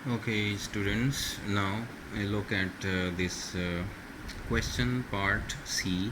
Okay, students, now look at this question part C.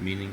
Meaning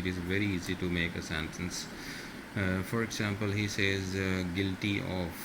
it is very easy to make a sentence. For example, he says guilty of,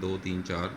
2 3 4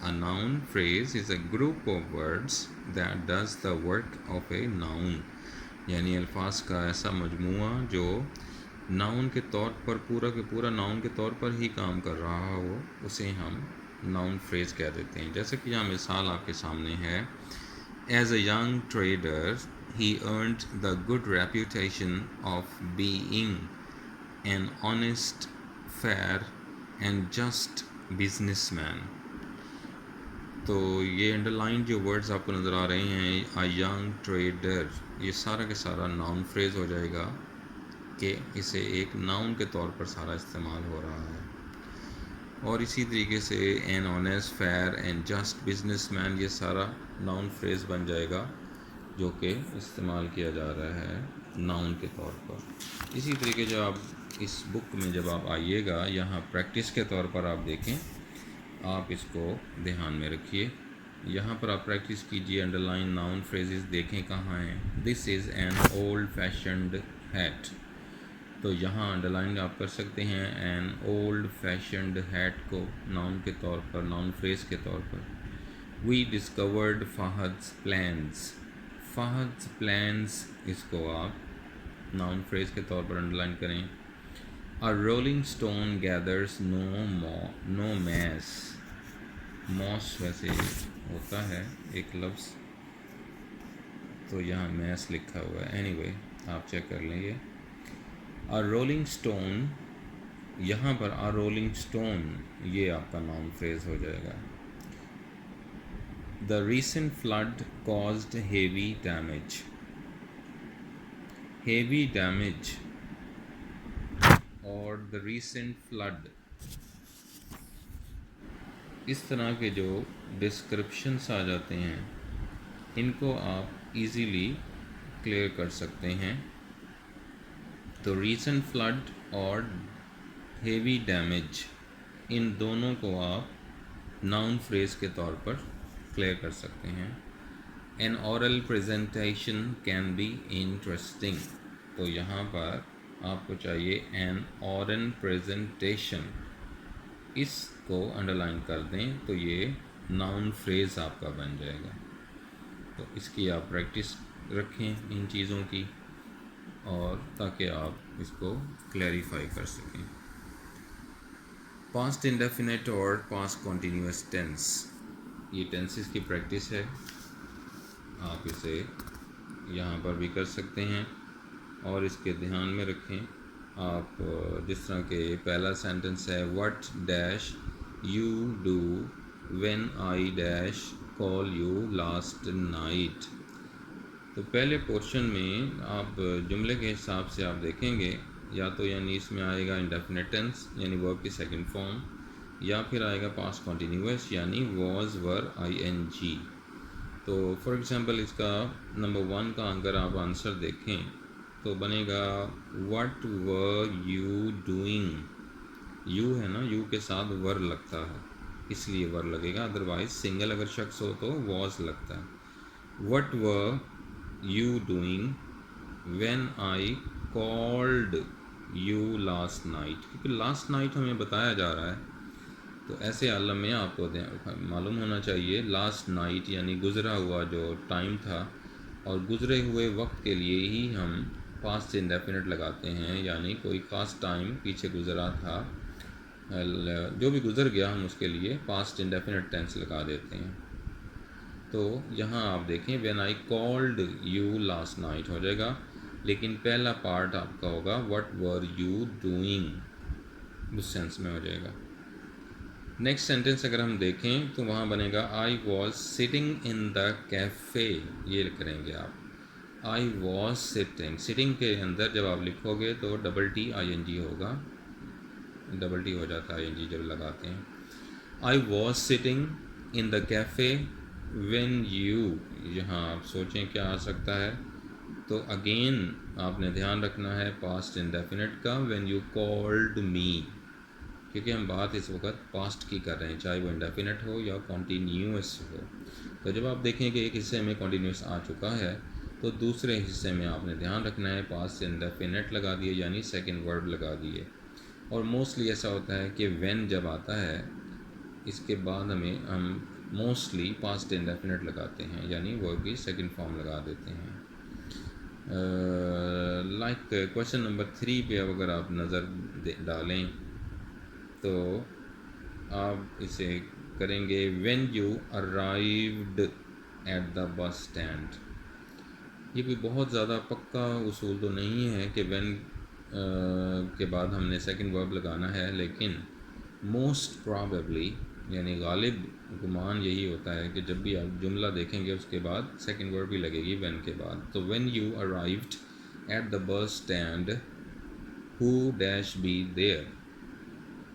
A noun phrase is a group of words that does the work of a noun. یعنی الفاظ کا ایسا مجموعہ جو noun کے طور پر پورا کے پورا ناؤن کے طور پر ہی کام کر رہا ہو، اسے ہم ناؤن فریز کہہ دیتے ہیں. جیسے کہ یہاں مثال آپ کے سامنے ہے. As a young trader he earned the good reputation of being an honest fair and just businessman. تو یہ انڈر لائن جو ورڈز آپ کو نظر آ رہے ہیں، اے ینگ ٹریڈر، یہ سارا کے سارا ناؤن فریز ہو جائے گا کہ اسے ایک ناؤن کے طور پر سارا استعمال ہو رہا ہے. اور اسی طریقے سے an honest fair and just businessman, یہ سارا ناؤن فریز بن جائے گا جو کہ استعمال کیا جا رہا ہے ناؤن کے طور پر. اسی طریقے جو آپ اس بک میں جب آپ آئیے گا، یہاں پریکٹس کے طور پر آپ دیکھیں، آپ اس کو دھیان میں رکھیے. یہاں پر آپ پریکٹس کیجئے. انڈر لائن ناؤن فریزز دیکھیں کہاں ہیں. This is an old fashioned hat. تو یہاں انڈر لائن آپ کر سکتے ہیں این اولڈ فیشنڈ ہیٹ کو ناؤن کے طور پر، ناؤن فریز کے طور پر. We discovered Fahad's plans. Fahad's plans, اس کو آپ ناؤن فریز کے طور پر انڈر لائن کریں. A rolling stone gathers no mass. موس ویسے ہوتا ہے ایک لفظ، تو یہاں میس لکھا ہوا ہے. اینی وے آپ چیک کر لیں. یہ A rolling stone، یہاں پر A rolling stone یہ آپ کا ناؤن فریز ہو جائے گا. The recent flood caused heavy damage. Heavy damage اور the recent flood، اس طرح کے جو ڈسکرپشنس آ جاتے ہیں ان کو آپ ایزیلی کلیئر کر سکتے ہیں. تو ریسنٹ فلڈ اور ہیوی ڈیمیج، ان دونوں کو آپ ناؤن فریز کے طور پر کلیئر کر سکتے ہیں. An oral presentation can be interesting. تو یہاں پر آپ کو چاہیے an oral presentation، اس کو انڈر لائن کر دیں تو یہ ناؤن فریز آپ کا بن جائے گا. تو اس کی آپ پریکٹس رکھیں ان چیزوں کی، اور تاکہ آپ اس کو کلیریفائی کر سکیں. پاسٹ انڈیفینٹ اور پاسٹ کنٹینیوس ٹینس، یہ ٹینسز کی پریکٹس ہے. آپ اسے یہاں پر بھی کر سکتے ہیں اور اس کے دھیان میں رکھیں. آپ جس طرح کہ پہلا سینٹنس ہے what dash you do when I dash call you last night. تو پہلے پورشن میں آپ جملے کے حساب سے آپ دیکھیں گے، یا تو یعنی اس میں آئے گا انڈیفینٹ ٹینس یعنی ورب کی سیکنڈ فارم، یا پھر آئے گا پاسٹ کنٹینیوس یعنی was were I N G. تو فار ایگزامپل اس کا نمبر 1 کا اگر آپ آنسر دیکھیں تو بنے گا what were you doing. You ہے نا، یو کے ساتھ ور لگتا ہے اس لیے ور لگے گا، ادروائز سنگل اگر شخص ہو تو واز لگتا ہے. What were you doing when I called you last night. کیونکہ لاسٹ نائٹ ہمیں بتایا جا رہا ہے، تو ایسے عالم میں آپ کو معلوم ہونا چاہیے لاسٹ نائٹ یعنی گزرا ہوا جو ٹائم تھا، اور گزرے ہوئے وقت کے لیے ہی ہم پاسٹ انڈیفینٹ لگاتے ہیں. یعنی کوئی خاص ٹائم پیچھے گزرا تھا، جو بھی گزر گیا ہم اس کے لیے پاسٹ انڈیفینٹ ٹینس لگا دیتے ہیں. تو یہاں آپ دیکھیں when I called you last night ہو جائے گا، لیکن پہلا پارٹ آپ کا ہوگا وٹ ور یو ڈوئنگ، اس سینس میں ہو جائے گا. نیکسٹ سینٹنس اگر ہم دیکھیں تو وہاں بنے گا I was sitting in the cafe. یہ کریں گے آپ آئی واز سٹنگ. سٹنگ کے اندر جب آپ لکھو گے تو double T I N G ہوگا، ڈبل ٹی ہو جاتا ہے آئی این جی جب لگاتے ہیں. آئی was sitting in the cafe when you, یہاں آپ سوچیں کیا آ سکتا ہے. تو اگین آپ نے دھیان رکھنا ہے پاسٹ انڈیفینٹ کا، وین یو کالڈ می، کیونکہ ہم بات اس وقت پاسٹ کی کر رہے ہیں چاہے وہ انڈیفینٹ ہو یا کنٹینیوس ہو. تو جب آپ دیکھیں کہ ایک حصے میں کنٹینیوس آ چکا ہے تو دوسرے حصے میں آپ نے دھیان رکھنا ہے پاسٹ انڈیفینٹ لگا دیے یعنی سیکنڈ ورب لگا دیے. اور موسٹلی ایسا ہوتا ہے کہ وین جب آتا ہے اس کے بعد ہم موسٹلی پاسٹ انڈیفینٹ لگاتے ہیں، یعنی ورب کی سیکنڈ فارم لگا دیتے ہیں. لائک کویشچن نمبر 3 پہ اب اگر آپ نظر ڈالیں تو آپ اسے کریں گے when you arrived at the bus stand. یہ کوئی بہت زیادہ پکا اصول تو نہیں ہے کہ وین کے بعد ہم نے سیکنڈ ورب لگانا ہے، لیکن موسٹ پرابیبلی یعنی غالب گمان یہی ہوتا ہے کہ جب بھی آپ جملہ دیکھیں گے اس کے بعد سیکنڈ ورب بھی لگے گی وین کے بعد. تو when you arrived at the bus stand ہو ڈیش بی دیئر.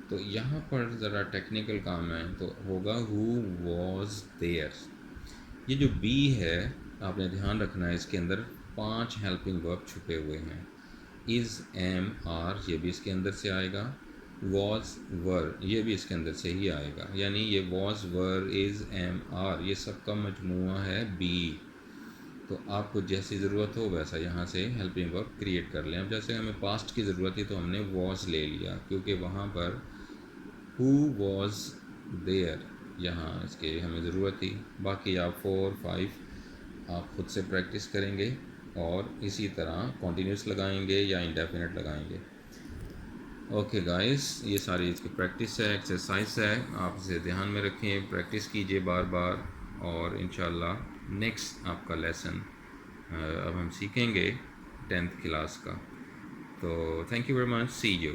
تو یہاں پر ذرا ٹیکنیکل کام ہے تو ہوگا ہو واز دیئر. یہ جو بی ہے آپ نے دھیان رکھنا ہے، اس کے اندر 5 ہیلپنگ ورب چھپے ہوئے ہیں. از، ایم، آر یہ بھی اس کے اندر سے آئے گا، واز، ور یہ بھی اس کے اندر سے ہی آئے گا. یعنی یہ was, were, is, am, are یہ سب کا مجموعہ ہے بی. تو آپ کو جیسی ضرورت ہو ویسا یہاں سے ہیلپنگ ورب کریٹ کر لیں. اب جیسے ہمیں پاسٹ کی ضرورت تھی تو ہم نے واز لے لیا کیونکہ وہاں پر ہو واز دیئر یہاں اس کے ہمیں ضرورت تھی. باقی آپ 4 5 آپ خود سے پریکٹس کریں گے اور اسی طرح کنٹینیوس لگائیں گے یا انڈیفینٹ لگائیں گے. اوکے گائز، یہ ساری اس کی پریکٹس ہے، ایکسرسائز ہے، آپ اسے دھیان میں رکھیں، پریکٹس کیجئے بار بار، اور انشاءاللہ نیکسٹ آپ کا لیسن اب ہم سیکھیں گے 10th کلاس کا. تو thank you very much, see you.